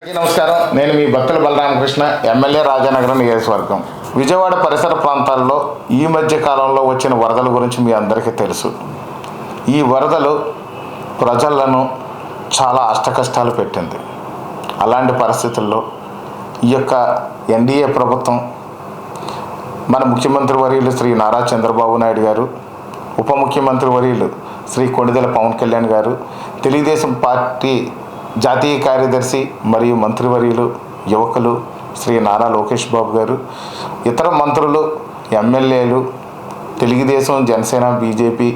నమస్కారం. నేను మీ భక్తుల బలరామకృష్ణ, ఎమ్మెల్యే రాజానగరం నియోజకవర్గం. విజయవాడ పరిసర ప్రాంతాల్లో ఈ మధ్య కాలంలో వచ్చిన వరదల గురించి మీ అందరికీ తెలుసు. ఈ వరదలు ప్రజలను చాలా అష్టకష్టాలు పెట్టింది. అలాంటి పరిస్థితుల్లో ఈ యొక్క ఎన్డీఏ ప్రభుత్వం, మన ముఖ్యమంత్రి వర్యులు శ్రీ నారా చంద్రబాబు నాయుడు గారు, ఉప ముఖ్యమంత్రి వర్యులు శ్రీ కొణిదెల పవన్ కళ్యాణ్ గారు, తెలుగుదేశం పార్టీ జాతీయ కార్యదర్శి మరియు మంత్రివర్యులు యువకులు శ్రీ నారా లోకేష్ బాబు గారు, ఇతర మంత్రులు, ఎమ్మెల్యేలు, తెలుగుదేశం, జనసేన, బీజేపీ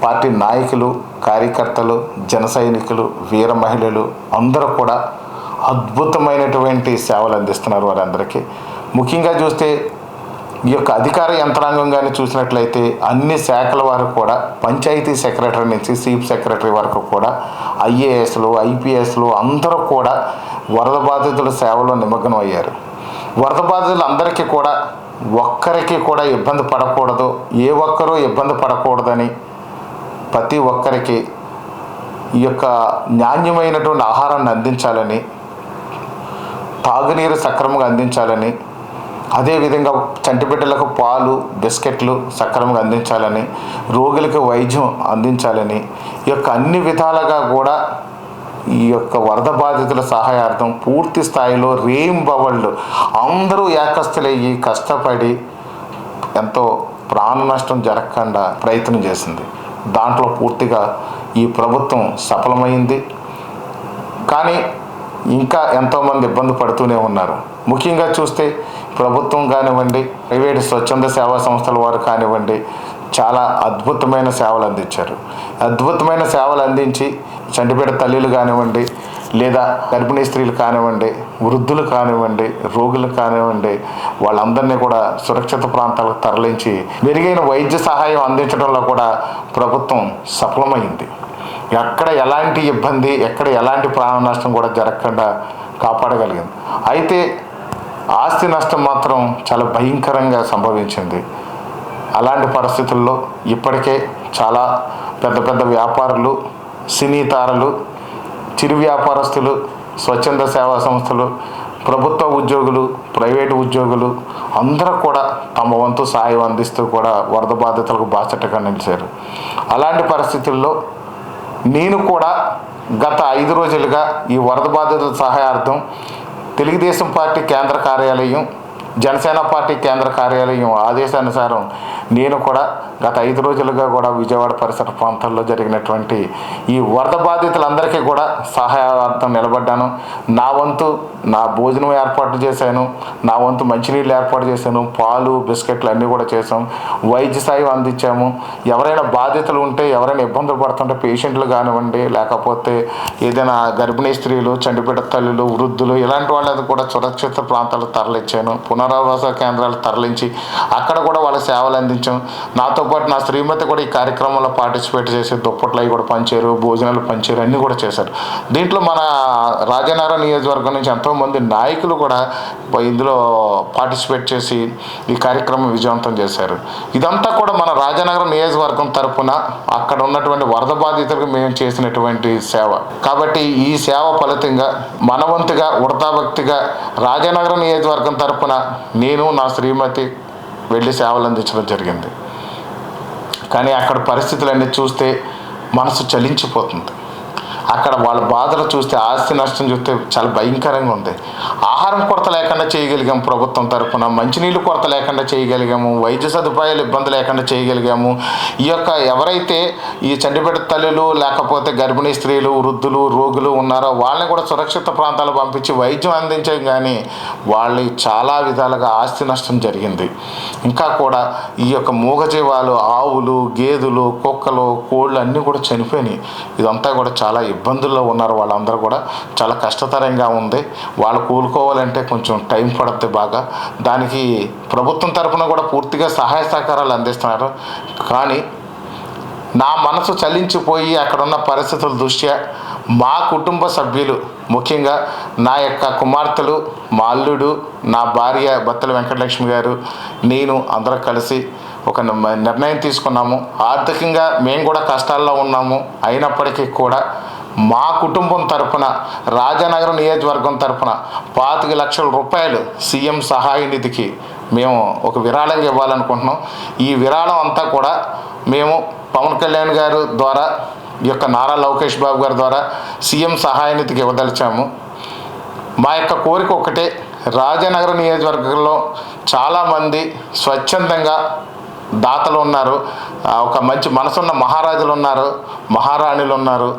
పార్టీ నాయకులు, కార్యకర్తలు, జన సైనికులు, వీర మహిళలు అందరూ కూడా అద్భుతమైనటువంటి సేవలు అందిస్తున్నారు. వారందరికీ ముఖ్యంగా చూస్తే ఈ యొక్క అధికార యంత్రాంగం కానీ చూసినట్లయితే అన్ని శాఖల వారు కూడా, పంచాయతీ సెక్రటరీ నుంచి చీఫ్ సెక్రటరీ వరకు కూడా, ఐఏఎస్లు, ఐపీఎస్లు అందరూ కూడా వరద బాధితుల సేవలో నిమగ్నం అయ్యారు. వరద బాధితులు అందరికీ కూడా ఒక్కరికి కూడా ఇబ్బంది పడకూడదు, ఏ ఒక్కరూ ఇబ్బంది పడకూడదని ప్రతి ఒక్కరికి ఈ యొక్క నాణ్యమైనటువంటి ఆహారాన్ని అందించాలని, తాగునీరు సక్రమంగా అందించాలని, అదేవిధంగా చంటిబిడ్డలకు పాలు, బిస్కెట్లు సక్రమంగా అందించాలని, రోగులకు వైద్యం అందించాలని, ఈ యొక్క అన్ని విధాలుగా కూడా ఈ యొక్క వరద బాధితుల సహాయార్థం పూర్తి స్థాయిలో రేయింబవళ్ళు అందరూ ఏకస్తులయ్యి కష్టపడి ఎంతో ప్రాణ నష్టం జరగకుండా ప్రయత్నం చేసింది. దాంట్లో పూర్తిగా ఈ ప్రభుత్వం సఫలమైంది. కానీ ఇంకా ఎంతోమంది ఇబ్బంది పడుతూనే ఉన్నారు. ముఖ్యంగా చూస్తే ప్రభుత్వం కానివ్వండి, ప్రైవేటు స్వచ్ఛంద సేవా సంస్థల వారు కానివ్వండి, చాలా అద్భుతమైన సేవలు అందించారు. అద్భుతమైన సేవలు అందించి చంటిబిడ్డ తల్లులు కానివ్వండి, లేదా గర్భిణీ స్త్రీలు కానివ్వండి, వృద్ధులు కానివ్వండి, రోగులు కానివ్వండి, వాళ్ళందరినీ కూడా సురక్షిత ప్రాంతాలకు తరలించి మెరుగైన వైద్య సహాయం అందించడంలో కూడా ప్రభుత్వం సఫలమైంది. ఎక్కడ ఎలాంటి ఇబ్బంది, ఎక్కడ ఎలాంటి ప్రాణ నష్టం కూడా జరగకుండా కాపాడగలిగింది. అయితే ఆస్తి నష్టం మాత్రం చాలా భయంకరంగా సంభవించింది. అలాంటి పరిస్థితుల్లో ఇప్పటికే చాలా పెద్ద పెద్ద వ్యాపారులు, సినీ తారలు, చిరు వ్యాపారస్తులు, స్వచ్ఛంద సేవా సంస్థలు, ప్రభుత్వ ఉద్యోగులు, ప్రైవేటు ఉద్యోగులు అందరూ కూడా తమ వంతు సాయం అందిస్తూ కూడా వరద బాధితులకు బాసటగా నిలిచారు. అలాంటి పరిస్థితుల్లో నేను కూడా గత 5 రోజులుగా ఈ వరద బాధితుల సహాయార్థం తెలుగుదేశం పార్టీ కేంద్ర కార్యాలయం, జనసేన పార్టీ కేంద్ర కార్యాలయం ఆదేశానుసారం నేను కూడా గత 5 రోజులుగా కూడా విజయవాడ పరిసర ప్రాంతాల్లో జరిగినటువంటి ఈ వరద బాధితులందరికీ కూడా సహాయార్థం నిలబడ్డాను. నా వంతు నా భోజనం ఏర్పాటు చేశాను, నా వంతు మంచినీళ్ళు ఏర్పాటు చేశాను, పాలు, బిస్కెట్లు అన్నీ కూడా చేసాం, వైద్య సాయం అందించాము. ఎవరైనా బాధితులు ఉంటే, ఎవరైనా ఇబ్బందులు పడుతుంటే పేషెంట్లు కానివ్వండి, లేకపోతే ఏదైనా గర్భిణీ స్త్రీలు, చంటిబిడ్డ తల్లులు, వృద్ధులు ఇలాంటి వాళ్ళది కూడా సురక్షిత ప్రాంతాలకు తరలించాను. పునరావాస కేంద్రాలు తరలించి అక్కడ కూడా వాళ్ళ సేవలు అందించాం. నాతో పాటు నా శ్రీమతి కూడా ఈ కార్యక్రమంలో పార్టిసిపేట్ చేసి దుప్పట్లు అవి కూడా పంచారు, భోజనాలు పంచారు, అన్నీ కూడా చేశారు. దీంట్లో మన రాజానగరం నియోజకవర్గం నుంచి ఎంతోమంది నాయకులు కూడా ఇందులో పార్టిసిపేట్ చేసి ఈ కార్యక్రమం విజయవంతం చేశారు. ఇదంతా కూడా మన రాజానగరం నియోజకవర్గం తరఫున అక్కడ ఉన్నటువంటి వరద బాధితులకు మేము చేసినటువంటి సేవ. కాబట్టి ఈ సేవ ఫలితంగా మన వంతుగా ఉడతాభక్తిగా రాజానగరం నియోజకవర్గం తరఫున నేను నా శ్రీమతి వెళ్ళి సేవలు అందించడం జరిగింది. కానీ అక్కడ పరిస్థితులన్నీ చూస్తే మనసు చలించిపోతుంది. అక్కడ వాళ్ళ బాధలు చూస్తే, ఆస్తి నష్టం చూస్తే చాలా భయంకరంగా ఉంది. ఆహారం కొరత లేకుండా చేయగలిగాము ప్రభుత్వం తరఫున, మంచినీళ్ళు కొరత లేకుండా చేయగలిగాము, వైద్య సదుపాయాలు ఇబ్బంది లేకుండా చేయగలిగాము. ఈ యొక్క ఎవరైతే ఈ చంటిబిడ్డ తల్లులు, లేకపోతే గర్భిణీ స్త్రీలు, వృద్ధులు, రోగులు ఉన్నారో వాళ్ళని కూడా సురక్షిత ప్రాంతాలకు పంపించి వైద్యం అందించాం. కానీ వాళ్ళకి చాలా విధాలుగా ఆస్తి నష్టం జరిగింది. ఇంకా కూడా ఈ యొక్క మూగజీవాలు, ఆవులు, గేదెలు, కుక్కలు, కోళ్ళు అన్నీ కూడా చనిపోయినాయి. ఇదంతా కూడా చాలా ఇబ్బందుల్లో ఉన్నారు. వాళ్ళందరూ కూడా చాలా కష్టతరంగా ఉంది. వాళ్ళు కోలుకోవాలంటే కొంచెం టైం పడుతుంది బాగా. దానికి ప్రభుత్వం తరఫున కూడా పూర్తిగా సహాయ సహకారాలు అందిస్తున్నారు. కానీ నా మనసు చలించిపోయి అక్కడున్న పరిస్థితుల దృష్ట్యా మా కుటుంబ సభ్యులు, ముఖ్యంగా నా యొక్క కుమార్తెలు, మా అల్లుడు, నా భార్య బత్తల వెంకటలక్ష్మి గారు, నేను అందరం కలిసి ఒక నిర్ణయం తీసుకున్నాము. ఆర్థికంగా మేము కూడా కష్టాల్లో ఉన్నాము. అయినప్పటికీ కూడా మా కుటుంబం తరపున రాజానగరం నియోజకవర్గం తరపున 25 లక్షల రూపాయలు సీఎం సహాయ నిధికి మేము ఒక విరాళంగా ఇవ్వాలనుకుంటున్నాం. ఈ విరాళం అంతా కూడా మేము పవన్ కళ్యాణ్ గారు ద్వారా, ఈ యొక్క నారా లోకేష్ బాబు గారి ద్వారా సీఎం సహాయ నిధికి ఇవ్వదలిచాము. మా యొక్క కోరిక ఒకటే, రాజానగరం నియోజకవర్గంలో చాలామంది స్వచ్ఛందంగా దాతలు ఉన్నారు, ఒక మంచి మనసున్న మహారాజులు ఉన్నారు, మహారాణులు ఉన్నారు,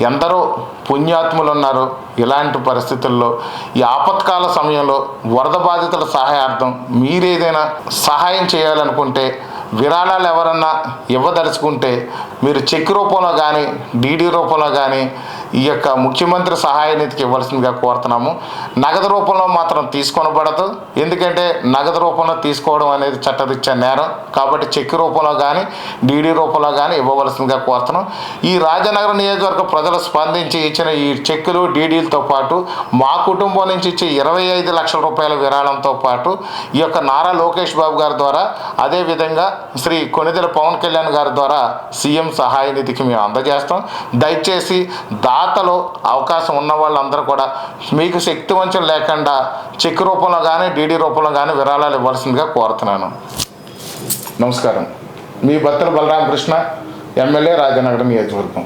ఎందరో పుణ్యాత్ములు ఉన్నారు. ఇలాంటి పరిస్థితుల్లో ఈ ఆపత్కాల సమయంలో వరద బాధితుల సహాయార్థం మీరేదైనా సహాయం చేయాలనుకుంటే, విరాళాలు ఎవరన్నా ఇవ్వదలుచుకుంటే మీరు చెక్ రూపంలో కానీ డీడీ రూపంలో కానీ ఈ యొక్క ముఖ్యమంత్రి సహాయ నిధికి ఇవ్వాల్సిందిగా కోరుతున్నాము. నగదు రూపంలో మాత్రం తీసుకొనబడదు, ఎందుకంటే నగదు రూపంలో తీసుకోవడం అనేది చట్టరీత్యా నేరం. కాబట్టి చెక్ రూపంలో కానీ డీడీ రూపంలో కానీ ఇవ్వవలసిందిగా కోరుతున్నాం. ఈ రాజానగరం నియోజకవర్గ ప్రజలు స్పందించి ఇచ్చిన ఈ చెక్కులు డీడీలతో పాటు మా కుటుంబం నుంచి ఇచ్చే 25 లక్షల రూపాయల విరాళంతో పాటు ఈ యొక్క నారా లోకేష్ బాబు గారి ద్వారా, అదేవిధంగా శ్రీ కొణిదెల పవన్ కళ్యాణ్ గారి ద్వారా సీఎం సహాయ నిధికి మేము అందజేస్తాం. దయచేసి దాతలో అవకాశం ఉన్న వాళ్ళందరూ కూడా మీకు శక్తి వంచన లేకుండా చెక్ రూపంలో కానీ డీడీ రూపంలో కానీ విరాళాలు ఇవ్వాల్సిందిగా కోరుతున్నాను. నమస్కారం. మీ బత్తల బలరామకృష్ణ, ఎమ్మెల్యే, రాజానగరం నియోజకవర్గం.